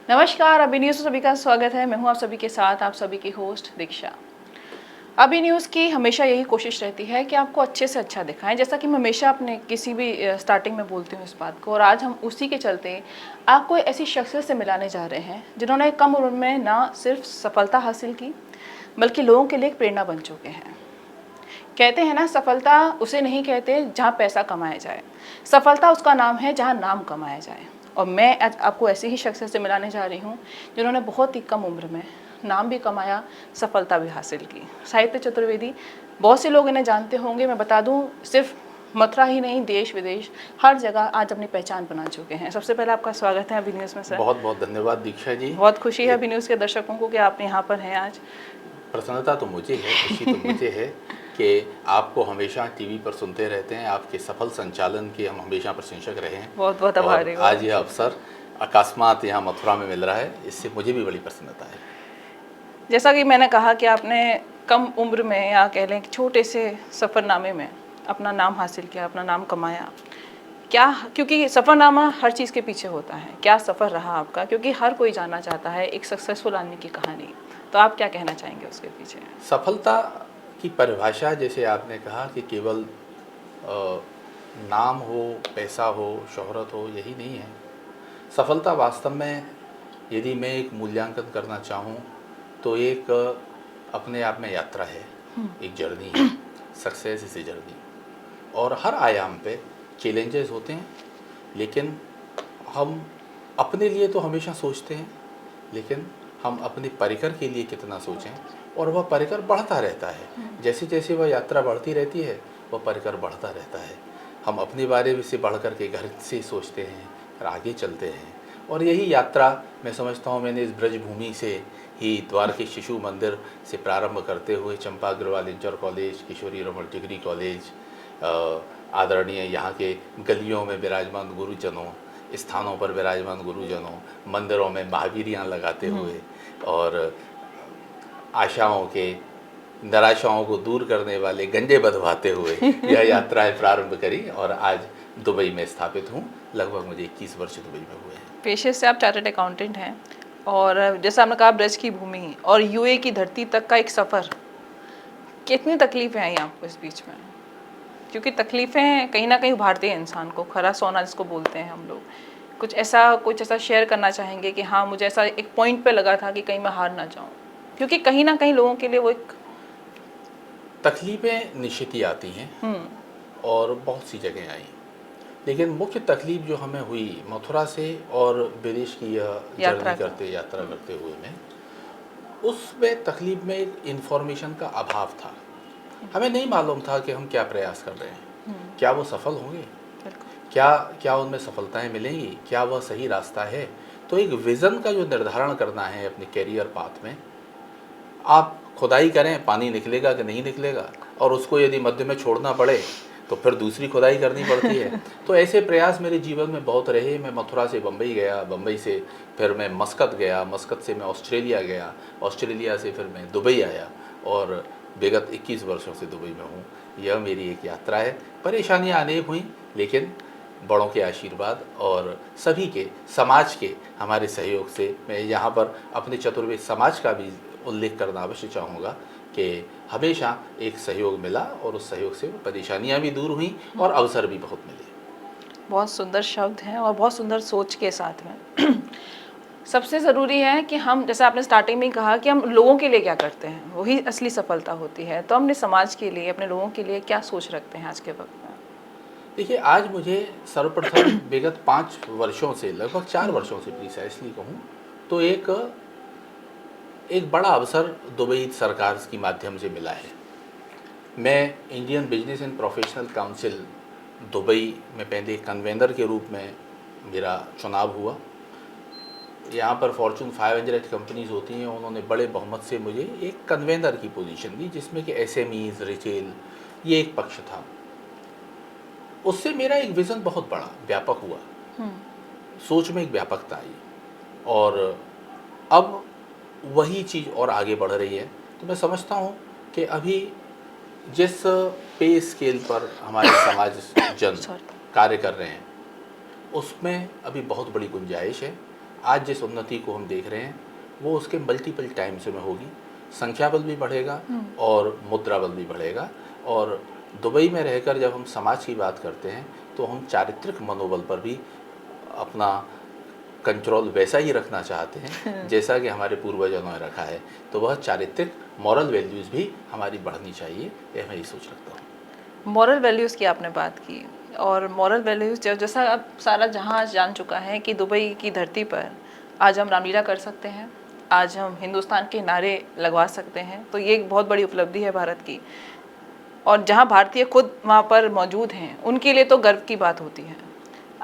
नमस्कार, अभी न्यूज़ में सभी का स्वागत है। मैं हूं आप सभी के साथ, आप सभी की होस्ट दीक्षा। अभी न्यूज़ की हमेशा यही कोशिश रहती है कि आपको अच्छे से अच्छा दिखाएं, जैसा कि मैं हमेशा अपने किसी भी स्टार्टिंग में बोलती हूँ इस बात को। और आज हम उसी के चलते आपको ऐसी शख्सियत से मिलाने जा रहे हैं जिन्होंने कम उम्र में ना सिर्फ सफलता हासिल की, बल्कि लोगों के लिए एक प्रेरणा बन चुके हैं। कहते हैं ना, सफलता उसे नहीं कहते जहाँ पैसा कमाया जाए, सफलता उसका नाम है जहाँ नाम कमाया जाए। और मैं आज आपको ऐसी ही शख्सियत से मिलाने जा रही हूँ जिन्होंने बहुत ही कम उम्र में नाम भी कमाया, सफलता भी हासिल की। साहित्य चतुर्वेदी, बहुत से लोग इन्हें जानते होंगे। मैं बता दूँ, सिर्फ मथुरा ही नहीं, देश विदेश हर जगह आज अपनी पहचान बना चुके हैं। सबसे पहले आपका स्वागत है अभी न्यूज़ में सर। बहुत बहुत धन्यवाद दीक्षा जी। बहुत खुशी है अभी न्यूज़ के दर्शकों को कि आप यहाँ पर हैं आज। प्रसन्नता तो मुझे है, खुशी तो मुझे है कि आपको हमेशा टीवी पर सुनते रहते हैं। आपके सफल संचालन के हम हमेशा प्रशंसक रहे हैं। बहुत बहुत आभारी हूँ। आज यह अवसर अकस्मात यहाँ मथुरा में मिल रहा है, इससे मुझे भी बड़ी प्रसन्नता है। जैसा कि मैंने कहा कि आपने कम उम्र में, या कह लें छोटे से सफ़रनामे में अपना नाम हासिल किया, अपना नाम कमाया। क्या, क्योंकि सफ़रनामा हर चीज़ के पीछे होता है, क्या सफ़र रहा आपका? क्योंकि हर कोई जानना चाहता है एक सक्सेसफुल आदमी की कहानी। तो आप क्या कहना चाहेंगे उसके पीछे? सफलता की परिभाषा, जैसे आपने कहा कि केवल नाम हो, पैसा हो, शोहरत हो, यही नहीं है। सफलता वास्तव में, यदि मैं एक मूल्यांकन करना चाहूँ तो एक अपने आप में यात्रा है, एक जर्नी है। सक्सेस इज़ ए जर्नी, और हर आयाम पे चैलेंजेस होते हैं। लेकिन हम अपने लिए तो हमेशा सोचते हैं, लेकिन हम अपने परिकर के लिए कितना सोचें, और वह परिकर बढ़ता रहता है। जैसे जैसे वह यात्रा बढ़ती रहती है, वह परिकर बढ़ता रहता है। हम अपने बारे में से बढ़ कर के घर से सोचते हैं और आगे चलते हैं। और यही यात्रा मैं समझता हूँ, मैंने इस ब्रजभूमि से ही, द्वार के शिशु मंदिर से प्रारंभ करते हुए चंपा अग्रवाल इंटर कॉलेज, किशोरी रमन डिग्री कॉलेज, आदरणीय यहाँ के गलियों में विराजमान गुरुजनों, स्थानों पर विराजमान गुरुजनों, मंदिरों में महावीरियाँ लगाते हुए, और आशाओं के, निराशाओं को दूर करने वाले गंजे बधवाते हुए यह यात्राएं प्रारंभ करी, और आज दुबई में स्थापित हूँ। लगभग मुझे 21 वर्ष दुबई में हुए हैं। पेशे से आप चार्टर्ड अकाउंटेंट हैं, और जैसा आपने कहा ब्रज की भूमि और यूए की धरती तक का एक सफ़र। कितनी तकलीफ़ें आई आपको इस बीच में? क्योंकि तकलीफ़ें कहीं ना कहीं उभारती हैं इंसान को, खरा सोना जिसको बोलते हैं हम लोग। कुछ ऐसा शेयर करना चाहेंगे कि हाँ, मुझे ऐसा एक पॉइंट पे लगा था कि कहीं मैं हार ना जाऊँ? क्योंकि कहीं ना कहीं लोगों के लिए वो एक तकलीफ़ें निश्चित ही आती हैं, और बहुत सी जगह आई। लेकिन मुख्य तकलीफ़ जो हमें हुई मथुरा से और विदेश की यह यात्रा यात्रा करते हुए में, उसमें तकलीफ़ में एक इन्फॉर्मेशन का अभाव था। हमें नहीं मालूम था कि हम क्या प्रयास कर रहे हैं, क्या वो सफल होंगे, क्या क्या उनमें सफलताएं मिलेंगी, क्या वह सही रास्ता है। तो एक विज़न का जो निर्धारण करना है अपने कैरियर पाथ में, आप खुदाई करें, पानी निकलेगा कि नहीं निकलेगा, और उसको यदि मध्य में छोड़ना पड़े तो फिर दूसरी खुदाई करनी पड़ती है। तो ऐसे प्रयास मेरे जीवन में बहुत रहे। मैं मथुरा से बम्बई गया, बम्बई से फिर मैं मस्कत गया, मस्कत से मैं ऑस्ट्रेलिया गया, ऑस्ट्रेलिया से फिर मैं दुबई आया, और विगत 21 वर्षों से दुबई में हूँ। यह मेरी एक यात्रा है। परेशानियाँ अनेक हुई, लेकिन बड़ों के आशीर्वाद और सभी के, समाज के हमारे सहयोग से, मैं यहाँ पर अपने चतुर्वेद समाज का भी उल्लेख करना अवश्य चाहूँगा कि हमेशा एक सहयोग मिला, और उस सहयोग से परेशानियाँ भी दूर हुई और अवसर भी बहुत मिले। बहुत सुंदर शब्द हैं और बहुत सुंदर सोच के साथ में। सबसे ज़रूरी है कि हम, जैसे आपने स्टार्टिंग में ही कहा, कि हम लोगों के लिए क्या करते हैं, वही असली सफलता होती है। तो हमने समाज के लिए, अपने लोगों के लिए क्या सोच रखते हैं आज के वक्त में? देखिए, आज मुझे सर्वप्रथम विगत 5 वर्षों से, लगभग 4 वर्षों से प्रिसाइसली कहूँ तो, एक बड़ा अवसर दुबई सरकार के माध्यम से मिला है। मैं Indian business and professional council Dubai में पहले कन्वेनर के रूप में मेरा चुनाव हुआ। यहाँ पर फॉर्चून 500 कंपनीज होती हैं, उन्होंने बड़े बहुमत से मुझे एक कन्वेनर की पोजीशन दी, जिसमें कि एसएमईज, रिटेल, ये एक पक्ष था। उससे मेरा एक विज़न बहुत बड़ा व्यापक हुआ, सोच में एक व्यापकता आई, और अब वही चीज़ और आगे बढ़ रही है। तो मैं समझता हूँ कि अभी जिस पे स्केल पर हमारे समाज जन कार्य कर रहे हैं, उसमें अभी बहुत बड़ी गुंजाइश है। आज जिस उन्नति को हम देख रहे हैं वो उसके मल्टीपल टाइम्स में होगी। संख्या बल भी बढ़ेगा और मुद्रा बल भी बढ़ेगा। और दुबई में रहकर जब हम समाज की बात करते हैं तो हम चारित्रिक मनोबल पर भी अपना कंट्रोल वैसा ही रखना चाहते हैं जैसा कि हमारे पूर्वजों ने रखा है। तो वह चारित्रिक मॉरल वैल्यूज़ भी हमारी बढ़नी चाहिए, यह मैं ये सोच रखता हूँ। मॉरल वैल्यूज़ की आपने बात की, और मॉरल वैल्यूज़ जैसा अब सारा जहां जान चुका है कि दुबई की धरती पर आज हम रामलीला कर सकते हैं, आज हम हिंदुस्तान के नारे लगवा सकते हैं, तो ये एक बहुत बड़ी उपलब्धि है भारत की। और जहां भारतीय खुद वहां पर मौजूद हैं उनके लिए तो गर्व की बात होती है।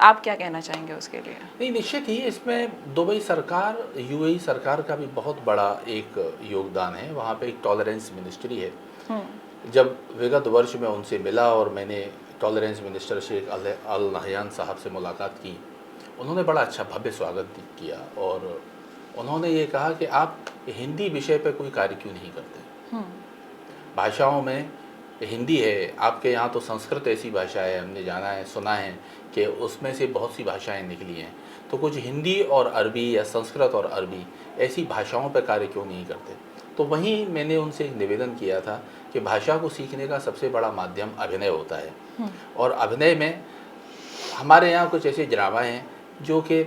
आप क्या कहना चाहेंगे उसके लिए? नहीं, निश्चित ही इसमें दुबई सरकार, यूएई सरकार का भी बहुत बड़ा एक योगदान है। वहाँ पे एक टॉलरेंस मिनिस्ट्री है। जब विगत वर्ष में उनसे मिला और मैंने tolerance minister Sheikh Al Nahyan साहब से मुलाकात की, उन्होंने बड़ा अच्छा भव्य स्वागत किया और उन्होंने ये कहा कि आप हिंदी विषय पे कोई कार्य क्यों नहीं करते। भाषाओं में हिंदी है, आपके यहाँ तो संस्कृत ऐसी भाषा है, हमने जाना है, सुना है कि उसमें से बहुत सी भाषाएं निकली हैं, तो कुछ हिंदी और अरबी या संस्कृत और अरबी ऐसी भाषाओं पर कार्य क्यों नहीं करते। तो वहीं मैंने उनसे एक निवेदन किया था कि भाषा को सीखने का सबसे बड़ा माध्यम अभिनय होता है और अभिनय में हमारे यहाँ कुछ ऐसे ड्रामा हैं जो कि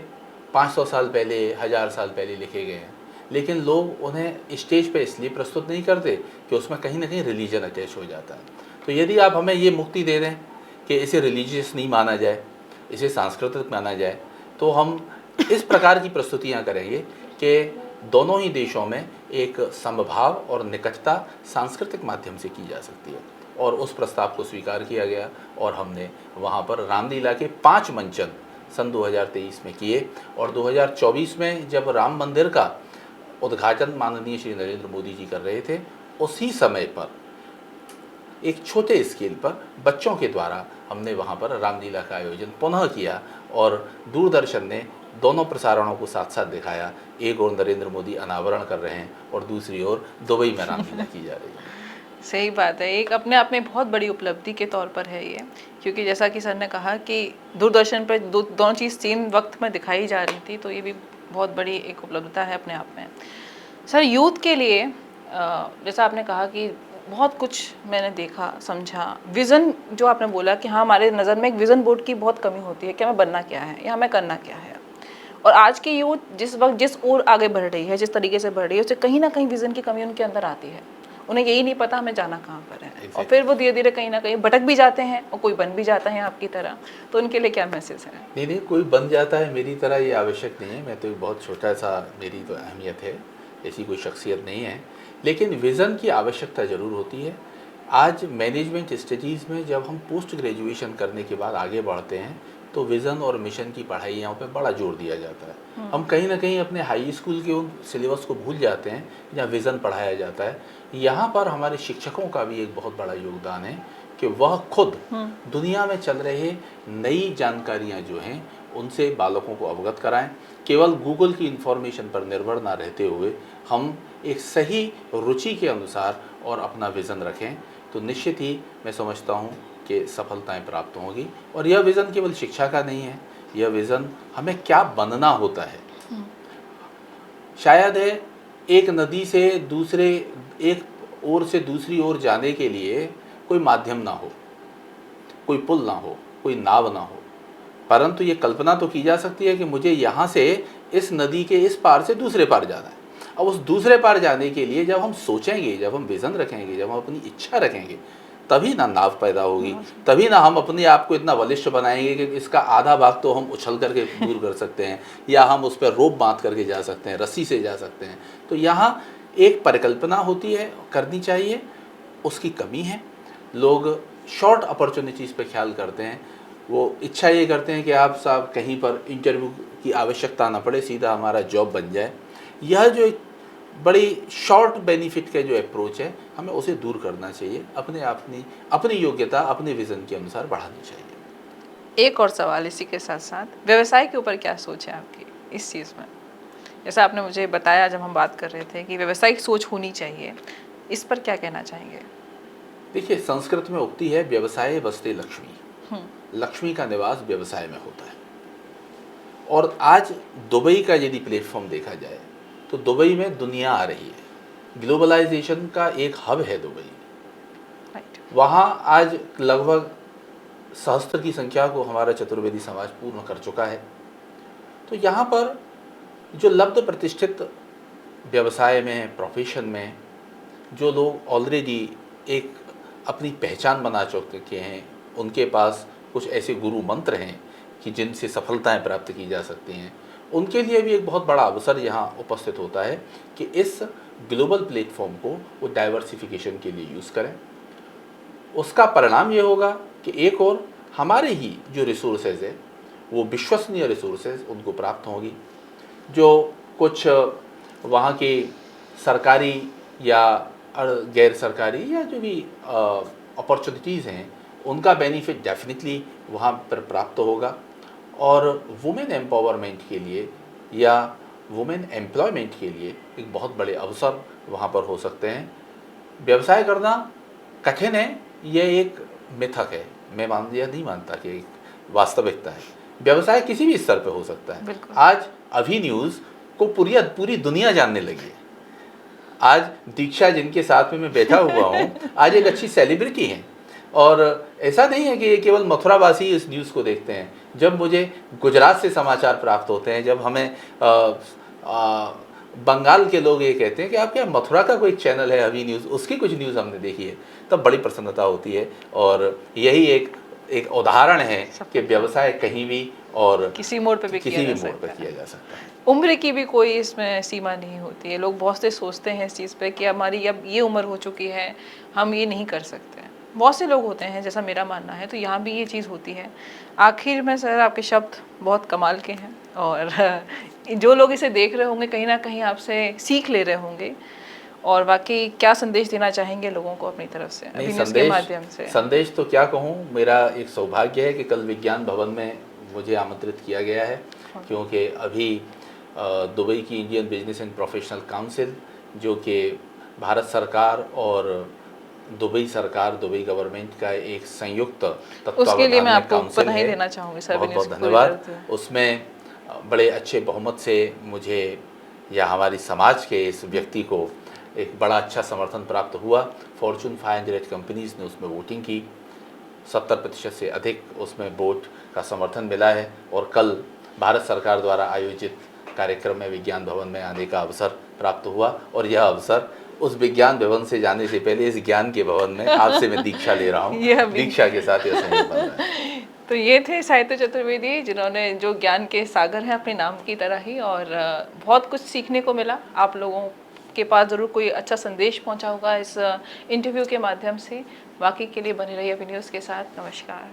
500 साल पहले, 1000 साल पहले लिखे गए हैं, लेकिन लोग उन्हें स्टेज पे इसलिए प्रस्तुत नहीं करते कि उसमें कहीं ना कहीं रिलीजन अटैच हो जाता है। तो यदि आप हमें ये मुक्ति दे दें कि इसे रिलीजियस नहीं माना जाए, इसे सांस्कृतिक माना जाए, तो हम इस प्रकार की प्रस्तुतियाँ करेंगे कि दोनों ही देशों में एक समभाव और निकटता सांस्कृतिक माध्यम से की जा सकती है। और उस प्रस्ताव को स्वीकार किया गया और हमने वहाँ पर रामलीला के 5 मंचन सन 2023 में किए और 2024 में जब राम मंदिर का उद्घाटन माननीय श्री नरेंद्र मोदी जी कर रहे थे, उसी समय पर एक छोटे स्केल पर बच्चों के द्वारा हमने वहाँ पर रामलीला का आयोजन पुनः किया और दूरदर्शन ने दोनों प्रसारणों को साथ साथ दिखाया। एक ओर नरेंद्र मोदी अनावरण कर रहे हैं और दूसरी ओर दुबई में रामलीला की जा रही है। सही बात है, एक अपने आप में बहुत बड़ी उपलब्धि के तौर पर है ये, क्योंकि जैसा कि सर ने कहा कि दूरदर्शन पर दोनों चीज़ सेम वक्त में दिखाई जा रही थी, तो ये भी बहुत बड़ी एक उपलब्धता है अपने आप में। सर, यूथ के लिए जैसा आपने कहा कि बहुत कुछ मैंने देखा, समझा, विज़न जो आपने बोला कि हाँ, हमारे नज़र में एक विज़न बोर्ड की बहुत कमी होती है कि हमें बनना क्या है या हमें करना क्या है। और आज की यूथ जिस वक्त जिस ओर आगे बढ़ रही है, जिस तरीके से बढ़ रही है, उससे कहीं ना कहीं विज़न की कमी उनके अंदर आती है। उन्हें यही नहीं पता हमें जाना कहाँ पर है और फिर वो धीरे धीरे कहीं ना कहीं भटक भी जाते हैं और कोई बन भी जाता है आपकी तरह। तो उनके लिए क्या मैसेज है? नहीं, कोई बन जाता है मेरी तरह ये आवश्यक नहीं है। मैं तो बहुत छोटा सा, मेरी तो अहमियत है, ऐसी कोई शख्सियत नहीं है, लेकिन विज़न की आवश्यकता ज़रूर होती है। आज मैनेजमेंट स्टडीज़ में जब हम पोस्ट ग्रेजुएशन करने के बाद आगे बढ़ते हैं तो विज़न और मिशन की पढ़ाइयों पे बड़ा जोर दिया जाता है। हम कहीं ना कहीं अपने हाई स्कूल के उन सिलेबस को भूल जाते हैं जहाँ विज़न पढ़ाया जाता है। यहाँ पर हमारे शिक्षकों का भी एक बहुत बड़ा योगदान है कि वह खुद दुनिया में चल रहे नई जानकारियाँ जो हैं उनसे बालकों को अवगत कराएं। केवल गूगल की इन्फॉर्मेशन पर निर्भर ना रहते हुए हम एक सही रुचि के अनुसार और अपना विज़न रखें, तो निश्चित ही मैं समझता हूँ कि सफलताएं प्राप्त होंगी। और यह विज़न केवल शिक्षा का नहीं है, यह विज़न हमें क्या बनना होता है। शायद है एक नदी से दूसरे, एक ओर से दूसरी ओर जाने के लिए कोई माध्यम ना हो, कोई पुल ना हो, कोई नाव ना हो, परंतु ये कल्पना तो की जा सकती है कि मुझे यहाँ से इस नदी के इस पार से दूसरे पार जाना है। अब उस दूसरे पार जाने के लिए जब हम सोचेंगे, जब हम विज़न रखेंगे, जब हम अपनी इच्छा रखेंगे, तभी ना नाव पैदा होगी, तभी ना हम अपने आप को इतना बलिष्ठ बनाएंगे कि इसका आधा भाग तो हम उछल करके दूर कर सकते हैं या हम उस पर रोप बांध करके जा सकते हैं, रस्सी से जा सकते हैं। तो यहाँ एक परिकल्पना होती है, करनी चाहिए, उसकी कमी है। लोग शॉर्ट अपॉर्चुनिटीज़ पे ख्याल करते हैं, वो इच्छा ये करते हैं कि आप साहब कहीं पर इंटरव्यू की आवश्यकता ना पड़े, सीधा हमारा जॉब बन जाए। यह जो एक बड़ी शॉर्ट बेनिफिट का जो अप्रोच है, हमें उसे दूर करना चाहिए, अपनी योग्यता अपने विज़न के अनुसार बढ़ानी चाहिए। एक और सवाल इसी के साथ साथ, व्यवसाय के ऊपर क्या सोच है आपकी इस चीज़ में? जैसा आपने मुझे बताया जब हम बात कर रहे थे कि व्यवसायिक सोच होनी चाहिए, इस पर क्या कहना चाहेंगे? देखिए, संस्कृत में उक्ति है, व्यवसाय वस्ते लक्ष्मी। लक्ष्मी का निवास व्यवसाय में होता है और आज दुबई का यदि प्लेटफॉर्म देखा जाए तो दुबई में दुनिया आ रही है, ग्लोबलाइजेशन का एक हब है दुबई। राइट। वहाँ आज लगभग सहस्त्र की संख्या को हमारा चतुर्वेदी समाज पूर्ण कर चुका है। तो यहाँ पर जो लब्ध प्रतिष्ठित व्यवसाय में, प्रोफेशन में जो लोग ऑलरेडी एक अपनी पहचान बना चुके हैं, उनके पास कुछ ऐसे गुरु मंत्र हैं कि जिनसे सफलताएं प्राप्त की जा सकती हैं, उनके लिए भी एक बहुत बड़ा अवसर यहाँ उपस्थित होता है कि इस ग्लोबल प्लेटफॉर्म को वो डाइवर्सिफिकेशन के लिए यूज़ करें। उसका परिणाम ये होगा कि एक और हमारे ही जो रिसोर्सेज है वो विश्वसनीय रिसोर्सेज उनको प्राप्त होंगी। जो कुछ वहाँ के सरकारी या गैर सरकारी या जो भी अपॉर्चुनिटीज़ हैं उनका बेनिफिट डेफिनेटली वहाँ पर प्राप्त होगा। और वुमेन एम्पावरमेंट के लिए या वुमेन एम्प्लॉयमेंट के लिए एक बहुत बड़े अवसर वहाँ पर हो सकते हैं। व्यवसाय करना कठिन है, यह एक मिथक है, मैं यह नहीं मानता कि एक वास्तविकता है। व्यवसाय किसी भी स्तर पर हो सकता है। आज अभी न्यूज़ को पूरी दुनिया जानने लगी है। आज दीक्षा जिनके साथ में मैं बैठा हुआ हूँ आज एक अच्छी सेलिब्रिटी हैं। और ऐसा नहीं है कि ये केवल मथुरावासी इस न्यूज़ को देखते हैं। जब मुझे गुजरात से समाचार प्राप्त होते हैं, जब हमें बंगाल के लोग ये कहते हैं कि आपके यहाँ मथुरा का कोई चैनल है अभी न्यूज़, उसकी कुछ न्यूज़ हमने देखी है, तब बड़ी प्रसन्नता होती है। और यही एक उदाहरण है कि व्यवसाय कहीं भी और किसी मोड़ पे भी किया जा सकता है। उम्र की भी कोई इसमें सीमा नहीं होती है। लोग बहुत से सोचते हैं इस चीज़ पे कि हमारी अब ये उम्र हो चुकी है, हम ये नहीं कर सकते। बहुत से लोग होते हैं, जैसा मेरा मानना है, तो यहाँ भी ये चीज़ होती है। आखिर में सर आपके शब्द बहुत कमाल के हैं और जो लोग इसे देख रहे होंगे कहीं ना कहीं आपसे सीख ले रहे होंगे। और वाकई क्या संदेश देना चाहेंगे लोगों को अपनी तरफ से अभी न्यूज़ के माध्यम से? संदेश तो क्या कहूँ, मेरा एक सौभाग्य है कि कल विज्ञान भवन में मुझे आमंत्रित किया गया है, क्योंकि अभी दुबई की Indian business and professional council, जो कि भारत सरकार और दुबई सरकार, दुबई गवर्नमेंट का एक संयुक्त उसके लिए मैं आपको काउंसिल बधाई है। देना चाहूँगी सर, बहुत बहुत धन्यवाद। उसमें बड़े अच्छे बहुमत से मुझे या हमारी समाज के इस व्यक्ति को एक बड़ा अच्छा समर्थन प्राप्त हुआ। फॉर्चून 500 कंपनीज़ ने उसमें वोटिंग की, 70% से अधिक उसमें वोट का समर्थन मिला है। और कल भारत सरकार द्वारा आयोजित कार्यक्रम में विज्ञान भवन में आने का अवसर प्राप्त हुआ। और यह अवसर उस विज्ञान भवन से जाने से पहले इस ज्ञान के भवन में आपसे मैं दीक्षा ले रहा हूँ। दीक्षा के साथ यह संयोग बन रहा है। तो ये थे साहित्य चतुर्वेदी, जिन्होंने जो ज्ञान के सागर हैं अपने नाम की तरह ही, और बहुत कुछ सीखने को मिला। आप लोगों के पास ज़रूर कोई अच्छा संदेश पहुंचा होगा इस इंटरव्यू के माध्यम से। बाकी के लिए बने रहिए अभी न्यूज़ के साथ। नमस्कार।